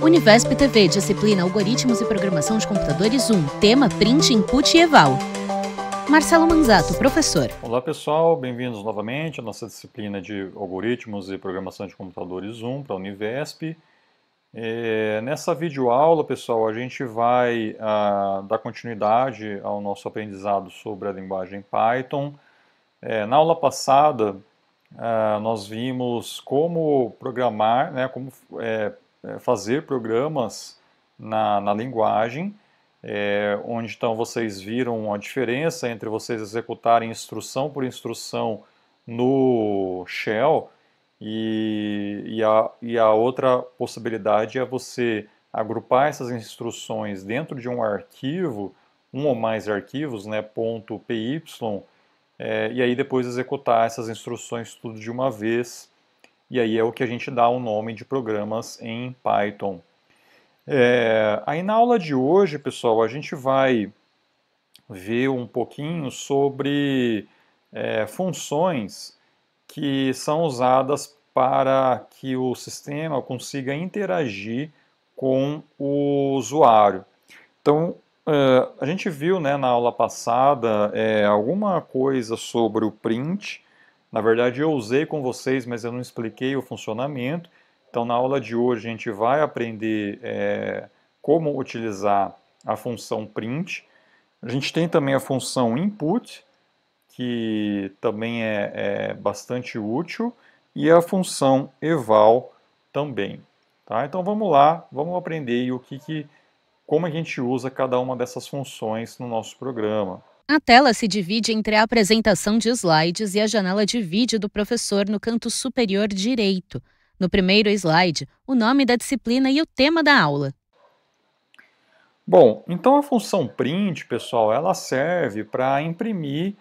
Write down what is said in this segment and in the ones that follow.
Univesp TV, disciplina Algoritmos e Programação de Computadores 1, tema Print, Input e Eval. Marcelo Manzato, professor. Olá pessoal, bem-vindos novamente à nossa disciplina de Algoritmos e Programação de Computadores 1 para a Univesp. Nessa videoaula, pessoal, a gente vai dar continuidade ao nosso aprendizado sobre a linguagem Python. Na aula passada, nós vimos como programar, né, como fazer programas na linguagem, onde então vocês viram a diferença entre vocês executarem instrução por instrução no shell e a outra possibilidade é você agrupar essas instruções dentro de um arquivo, um ou mais arquivos, né, .py, e aí depois executar essas instruções tudo de uma vez, e aí é o que a gente dá o nome de programas em Python. Aí na aula de hoje, pessoal, a gente vai ver um pouquinho sobre funções que são usadas para que o sistema consiga interagir com o usuário. Então, a gente viu, né, na aula passada alguma coisa sobre o print. Na verdade, eu usei com vocês, mas eu não expliquei o funcionamento. Então, na aula de hoje, a gente vai aprender como utilizar a função print. A gente tem também a função input, que também é bastante útil, e a função eval também. Tá? Então vamos lá, vamos aprender como a gente usa cada uma dessas funções no nosso programa. A tela se divide entre a apresentação de slides e a janela de vídeo do professor no canto superior direito. No primeiro slide, o nome da disciplina e o tema da aula. Bom, então a função print, pessoal, ela serve para imprimir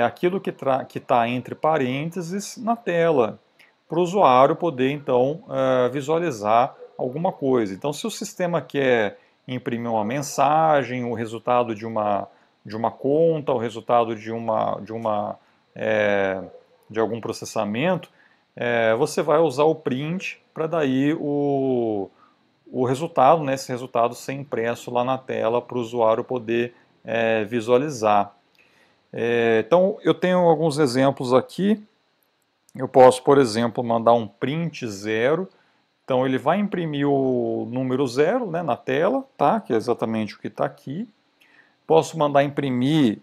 aquilo que está entre parênteses na tela, para o usuário poder, então, visualizar alguma coisa. Então, se o sistema quer imprimir uma mensagem, o resultado de uma conta, o resultado de algum processamento, você vai usar o print para daí o resultado, né, esse resultado ser impresso lá na tela para o usuário poder visualizar. Então, eu tenho alguns exemplos aqui. Eu posso, por exemplo, mandar um print 0. Então, ele vai imprimir o número 0, né, na tela, tá? Que é exatamente o que está aqui. Posso mandar imprimir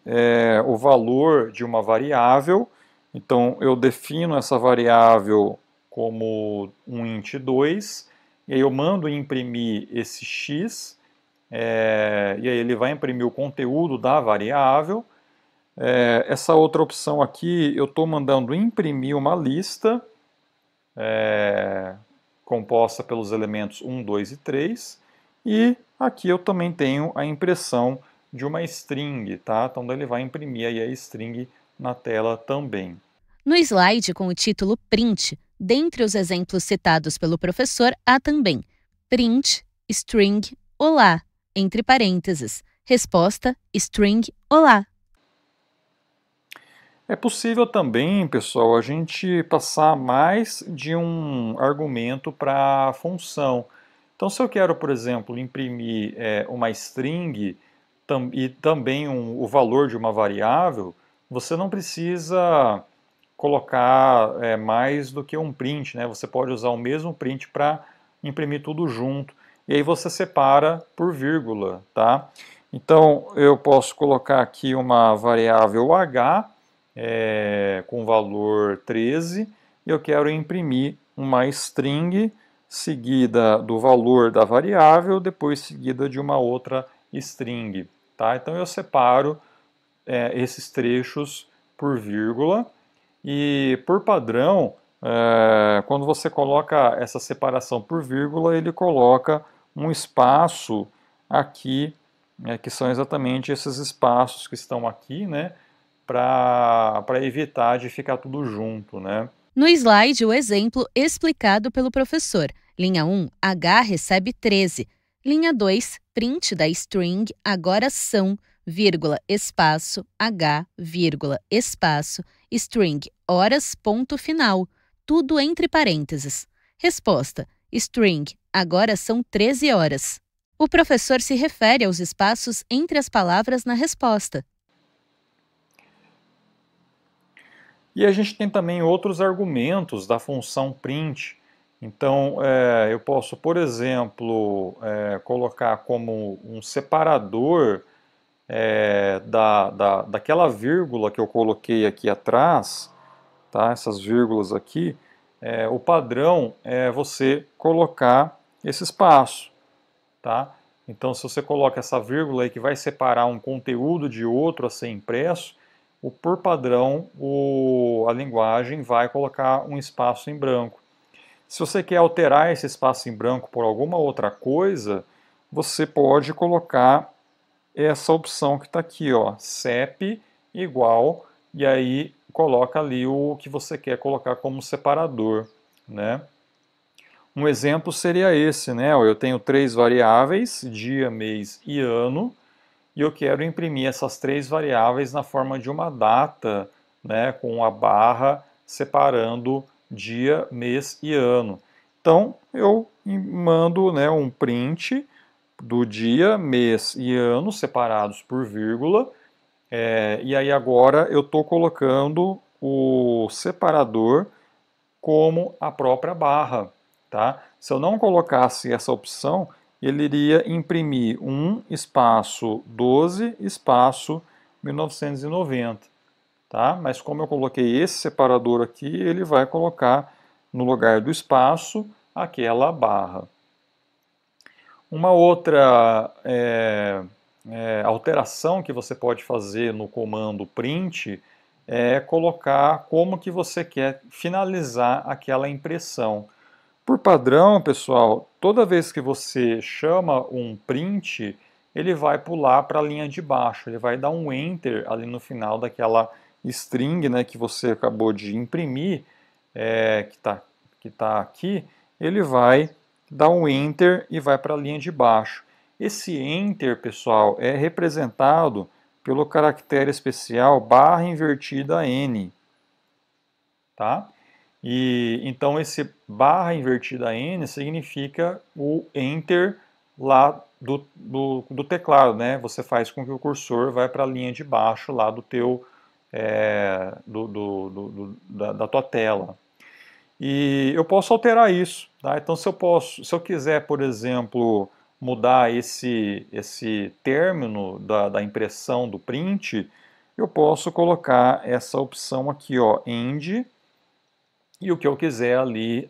o valor de uma variável. Então, eu defino essa variável como um int 2. E aí eu mando imprimir esse x. E aí ele vai imprimir o conteúdo da variável. Essa outra opção aqui, eu estou mandando imprimir uma lista composta pelos elementos 1, 2 e 3. E aqui eu também tenho a impressão de uma string, tá? Então ele vai imprimir aí a string na tela também. No slide com o título Print, dentre os exemplos citados pelo professor, há também print, string, olá, entre parênteses, resposta, string, olá. É possível também, pessoal, a gente passar mais de um argumento para a função. Então, se eu quero, por exemplo, imprimir uma string e também o valor de uma variável, você não precisa colocar mais do que um print, né? Você pode usar o mesmo print para imprimir tudo junto. E aí você separa por vírgula, tá? Então, eu posso colocar aqui uma variável h, com valor 13, e eu quero imprimir uma string seguida do valor da variável, depois seguida de uma outra string. Tá? Então eu separo esses trechos por vírgula, e por padrão, quando você coloca essa separação por vírgula, ele coloca um espaço aqui, que são exatamente esses espaços que estão aqui, né? Para evitar de ficar tudo junto, né? No slide, o exemplo explicado pelo professor. Linha 1, H recebe 13. Linha 2, print da string agora são, vírgula, espaço, H, vírgula, espaço, string, horas, ponto final. Tudo entre parênteses. Resposta, string, agora são 13 horas. O professor se refere aos espaços entre as palavras na resposta. E a gente tem também outros argumentos da função print. Então, eu posso, por exemplo, colocar como um separador daquela vírgula que eu coloquei aqui atrás, tá? Essas vírgulas aqui, o padrão é você colocar esse espaço, tá? Então, se você coloca essa vírgula aí que vai separar um conteúdo de outro a ser impresso, por padrão, a linguagem vai colocar um espaço em branco. Se você quer alterar esse espaço em branco por alguma outra coisa, você pode colocar essa opção que está aqui, ó, CEP igual, e aí coloca ali o que você quer colocar como separador, né? Um exemplo seria esse, né? Eu tenho 3 variáveis, dia, mês e ano, e eu quero imprimir essas 3 variáveis na forma de uma data, né, com a barra separando dia, mês e ano. Então, eu mando, né, um print do dia, mês e ano separados por vírgula, e aí agora eu estou colocando o separador como a própria barra, tá? Se eu não colocasse essa opção, ele iria imprimir um espaço 12 espaço 1990, tá? Mas como eu coloquei esse separador aqui, ele vai colocar no lugar do espaço aquela barra. Uma outra alteração que você pode fazer no comando print é colocar como que você quer finalizar aquela impressão. Por padrão, pessoal, toda vez que você chama um print, ele vai pular para a linha de baixo, ele vai dar um enter ali no final daquela string, né, que você acabou de imprimir, que tá aqui, ele vai dar um enter e vai para a linha de baixo. Esse enter, pessoal, é representado pelo caractere especial barra invertida N, tá? E então esse barra invertida N significa o enter lá do teclado, né? Você faz com que o cursor vai para a linha de baixo lá do teu da tua tela. E eu posso alterar isso, tá? Então se eu quiser, por exemplo, mudar esse término da impressão do print, eu posso colocar essa opção aqui, ó, end, e o que eu quiser ali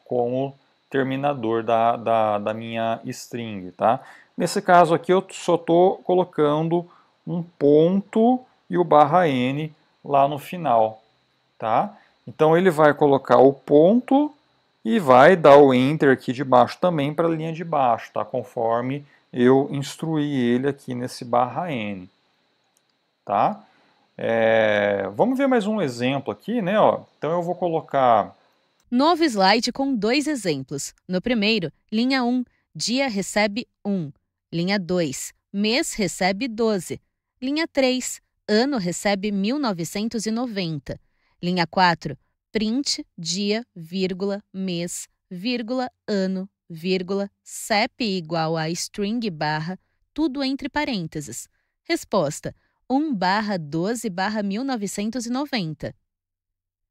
como terminador da minha string, tá? Nesse caso aqui eu só estou colocando um ponto e o barra N lá no final, tá? Então ele vai colocar o ponto e vai dar o enter aqui de baixo também para a linha de baixo, tá? Conforme eu instruí ele aqui nesse barra N, tá? Vamos ver mais um exemplo aqui, né? Ó. Então eu vou colocar... Novo slide com 2 exemplos. No primeiro, linha 1, dia recebe 1. Linha 2, mês recebe 12. Linha 3, ano recebe 1990. Linha 4, print, dia, vírgula, mês, vírgula, ano, vírgula, CEP igual a string barra, tudo entre parênteses. Resposta: 1 barra 12 barra 1990.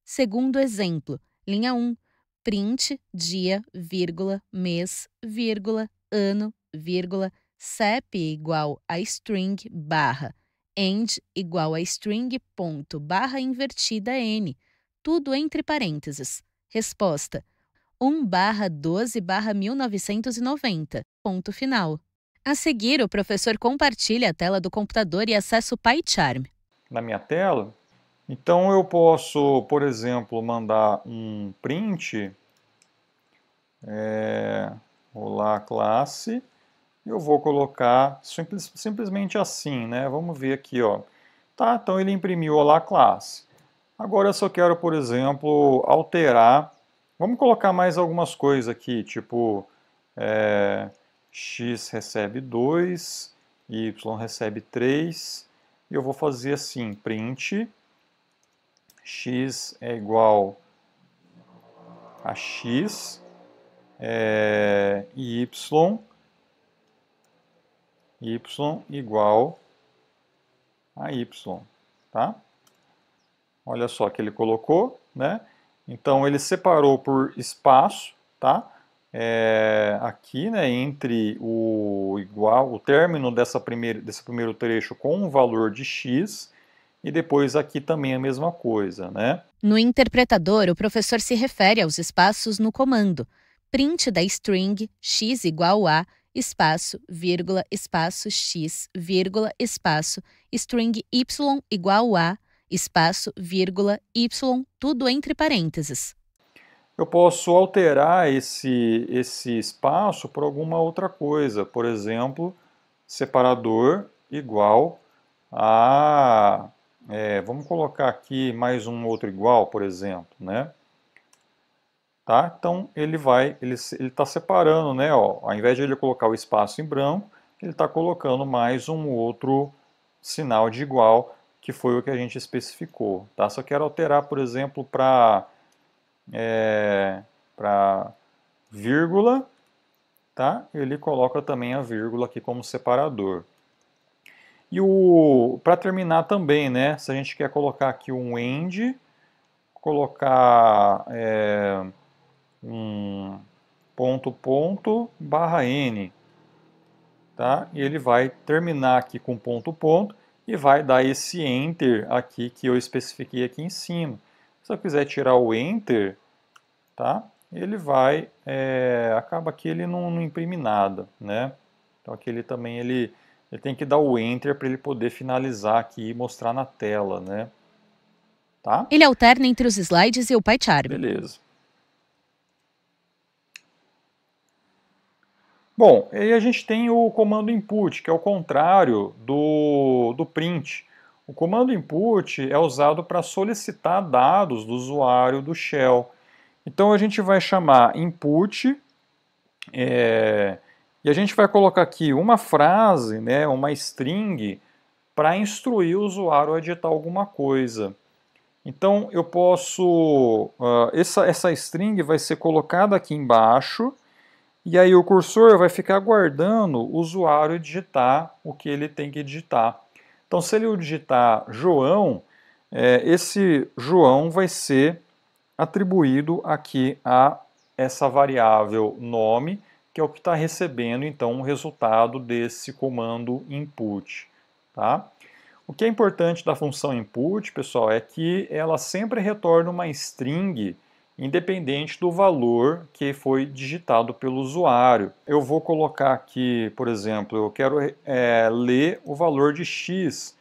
Segundo exemplo, linha 1, print, dia, vírgula, mês, vírgula, ano, vírgula, CEP igual a string barra, end igual a string ponto barra invertida n, tudo entre parênteses. Resposta: 1 barra 12 barra 1990, ponto final. A seguir, o professor compartilha a tela do computador e acessa o PyCharm. Na minha tela. Então eu posso, por exemplo, mandar um print, olá classe, eu vou colocar simplesmente assim, né? Vamos ver aqui, ó. Tá, então ele imprimiu olá classe. Agora eu só quero, por exemplo, alterar. Vamos colocar mais algumas coisas aqui, tipo x recebe 2, y recebe 3. E eu vou fazer assim, print x é igual a x, y igual a y, tá? Olha só que ele colocou, né? Então ele separou por espaço, tá? Aqui, né, entre o término desse primeiro trecho com um valor de x, e depois aqui também a mesma coisa, né? No interpretador, o professor se refere aos espaços no comando print da string x igual a espaço, vírgula, espaço x, vírgula, espaço, string y igual a espaço, vírgula, y, tudo entre parênteses. Eu posso alterar esse espaço por alguma outra coisa, por exemplo, separador igual a... vamos colocar aqui mais um outro igual, por exemplo, né? Tá? Então ele está separando, né? Ó, ao invés de ele colocar o espaço em branco, ele está colocando mais um outro sinal de igual, que foi o que a gente especificou. Tá? Se eu quero alterar, por exemplo, para vírgula, tá? Ele coloca também a vírgula aqui como separador. E para terminar também, né? Se a gente quer colocar aqui um end, colocar um ponto barra n, tá? E ele vai terminar aqui com ponto e vai dar esse enter aqui que eu especifiquei aqui em cima. Se eu quiser tirar o enter, tá? Ele vai, acaba que ele não imprime nada, né? Então aqui ele também ele tem que dar o enter para ele poder finalizar aqui e mostrar na tela, né? Tá? Ele alterna entre os slides e o PyCharm. Beleza. Bom, aí a gente tem o comando input, que é o contrário do print. O comando input é usado para solicitar dados do usuário do shell. Então a gente vai chamar input e a gente vai colocar aqui uma frase, né, uma string, para instruir o usuário a digitar alguma coisa. Então eu posso, essa string vai ser colocada aqui embaixo, e aí o cursor vai ficar aguardando o usuário digitar o que ele tem que digitar. Então se ele digitar João, esse João vai ser atribuído aqui a essa variável nome, que é o que está recebendo então o resultado desse comando input. Tá? O que é importante da função input, pessoal, é que ela sempre retorna uma string independente do valor que foi digitado pelo usuário. Eu vou colocar aqui, por exemplo, eu quero ler o valor de x.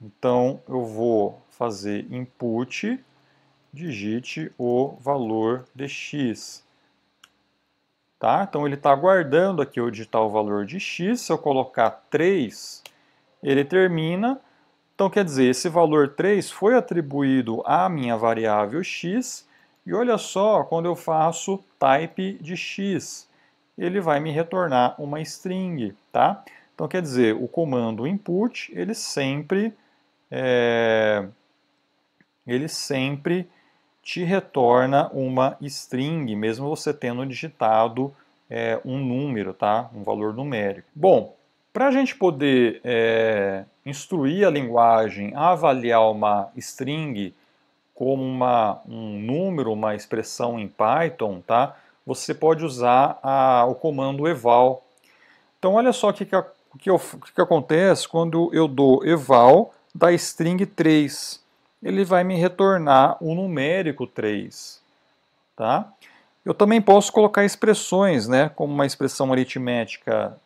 Então eu vou fazer input, digite o valor de x. Tá? Então ele está aguardando aqui eu digitar o valor de x. Se eu colocar 3, ele termina. Então quer dizer, esse valor 3 foi atribuído à minha variável x. E olha só, quando eu faço type de x, ele vai me retornar uma string. Tá? Então quer dizer, o comando input, ele sempre te retorna uma string, mesmo você tendo digitado um número, tá? Um valor numérico. Bom, para a gente poder instruir a linguagem a avaliar uma string como um número, uma expressão em Python, tá? Você pode usar o comando eval. Então olha só o que acontece quando eu dou eval da string 3. Ele vai me retornar o numérico 3. Tá? Eu também posso colocar expressões, né, como uma expressão aritmética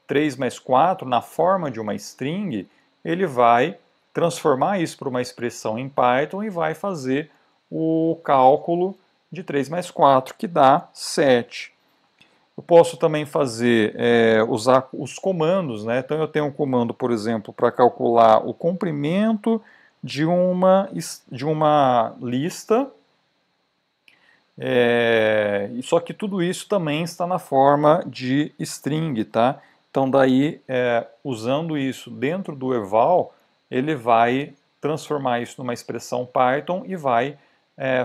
3 mais 4 na forma de uma string. Ele vai transformar isso para uma expressão em Python e vai fazer o cálculo de 3 mais 4, que dá 7. Eu posso também usar os comandos, né? Então eu tenho um comando, por exemplo, para calcular o comprimento de uma lista, só que tudo isso também está na forma de string, tá? Então daí, usando isso dentro do eval, ele vai transformar isso numa expressão Python e vai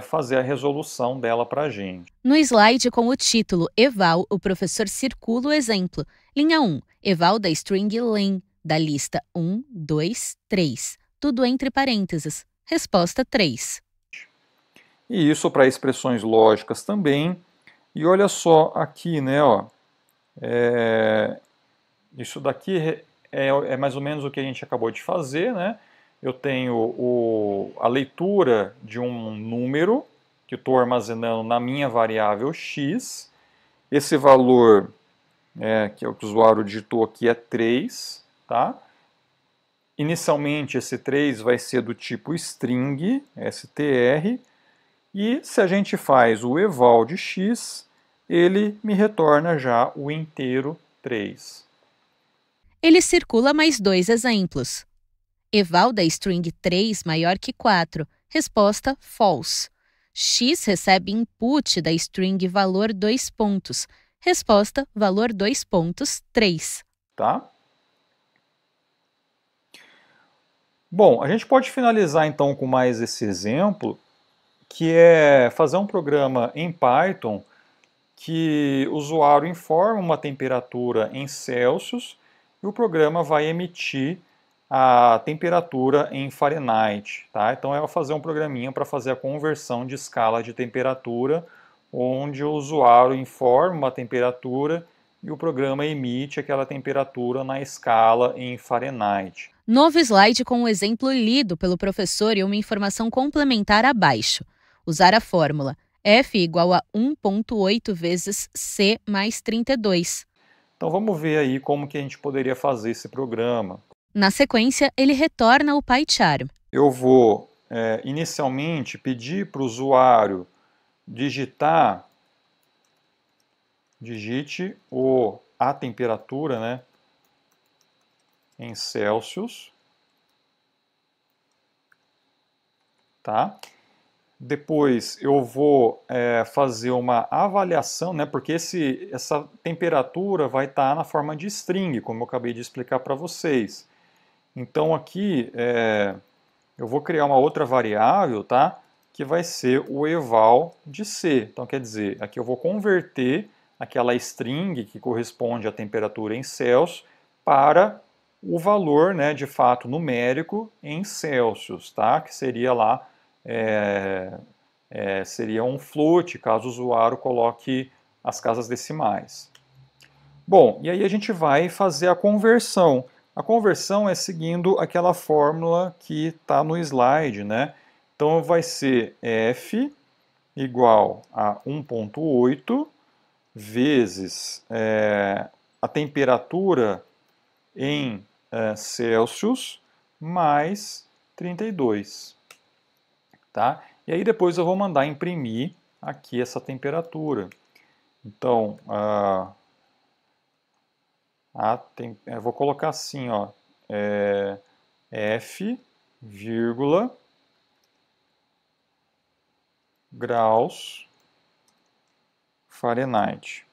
fazer a resolução dela para a gente. No slide com o título Eval, o professor circula o exemplo. Linha 1, eval da string len, da lista 1, 2, 3. Tudo entre parênteses. Resposta 3. E isso para expressões lógicas também. E olha só aqui, né, ó, isso daqui é mais ou menos o que a gente acabou de fazer, né? Eu tenho a leitura de um número que estou armazenando na minha variável x. Esse valor que o usuário digitou aqui é 3, tá? Inicialmente esse 3 vai ser do tipo string, str, e se a gente faz o eval de x, ele me retorna já o inteiro 3. Ele circula mais 2 exemplos. Eval da string 3 maior que 4. Resposta false. X recebe input da string valor 2 pontos. Resposta valor 2 pontos 3. Tá? Bom, a gente pode finalizar então com mais esse exemplo, que é fazer um programa em Python que o usuário informa uma temperatura em Celsius e o programa vai emitir a temperatura em Fahrenheit. Tá? Então é fazer um programinha para fazer a conversão de escala de temperatura, onde o usuário informa uma temperatura e o programa emite aquela temperatura na escala em Fahrenheit. Novo slide com o exemplo lido pelo professor e uma informação complementar abaixo. Usar a fórmula F igual a 1,8 vezes C mais 32. Então vamos ver aí como que a gente poderia fazer esse programa. Na sequência, ele retorna o PyCharm. Eu vou inicialmente pedir para o usuário digite a temperatura, né, em Celsius, tá? Depois eu vou fazer uma avaliação, né, porque essa temperatura vai estar na forma de string, como eu acabei de explicar para vocês. Então aqui eu vou criar uma outra variável, tá, que vai ser o eval de C. Então quer dizer, aqui eu vou converter aquela string que corresponde à temperatura em Celsius para o valor, né, de fato numérico em Celsius, tá, que seria lá seria um float, caso o usuário coloque as casas decimais. Bom, e aí a gente vai fazer a conversão. A conversão é seguindo aquela fórmula que está no slide, né? Então vai ser F igual a 1,8 vezes a temperatura em Celsius mais 32. Tá? E aí depois eu vou mandar imprimir aqui essa temperatura. Então, eu vou colocar assim, ó, F, vírgula, graus Fahrenheit.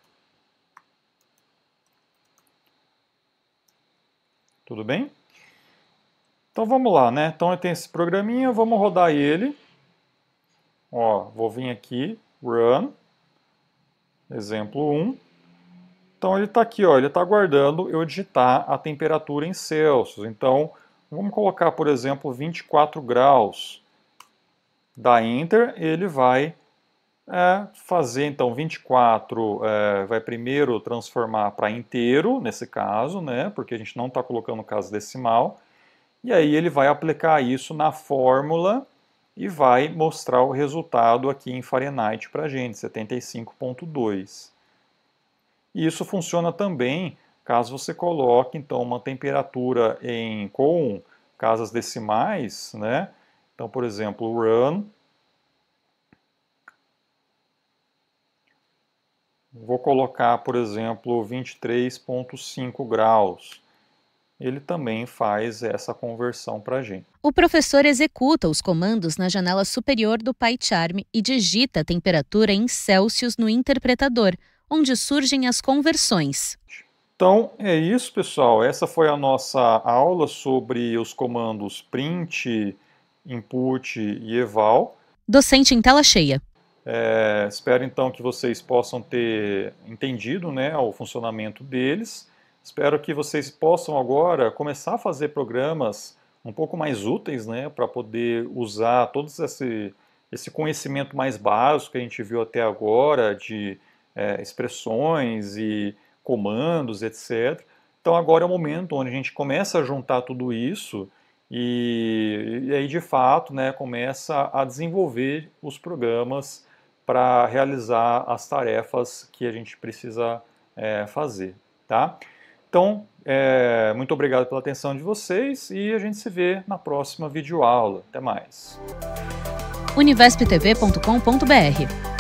Tudo bem? Então vamos lá, né? Então eu tenho esse programinha, vamos rodar ele. Ó, vou vir aqui, run, exemplo 1. Então ele está aqui, ó, ele está aguardando eu digitar a temperatura em Celsius. Então vamos colocar, por exemplo, 24 graus. Dá Enter, ele vai fazer então 24, vai primeiro transformar para inteiro, nesse caso, né, porque a gente não está colocando caso decimal. E aí ele vai aplicar isso na fórmula e vai mostrar o resultado aqui em Fahrenheit para a gente, 75,2. E isso funciona também caso você coloque então uma temperatura com casas decimais, né? Então, por exemplo, run. Vou colocar, por exemplo, 23,5 graus. Ele também faz essa conversão para a gente. O professor executa os comandos na janela superior do PyCharm e digita a temperatura em Celsius no interpretador, onde surgem as conversões. Então é isso, pessoal. Essa foi a nossa aula sobre os comandos print, input e eval. Docente em tela cheia. Espero então que vocês possam ter entendido, né, o funcionamento deles. Espero que vocês possam agora começar a fazer programas um pouco mais úteis, né, para poder usar todo esse conhecimento mais básico que a gente viu até agora de expressões e comandos, etc. Então agora é o momento onde a gente começa a juntar tudo isso e aí de fato, né, começa a desenvolver os programas para realizar as tarefas que a gente precisa fazer, tá? Então, muito obrigado pela atenção de vocês e a gente se vê na próxima videoaula. Até mais. univesptv.com.br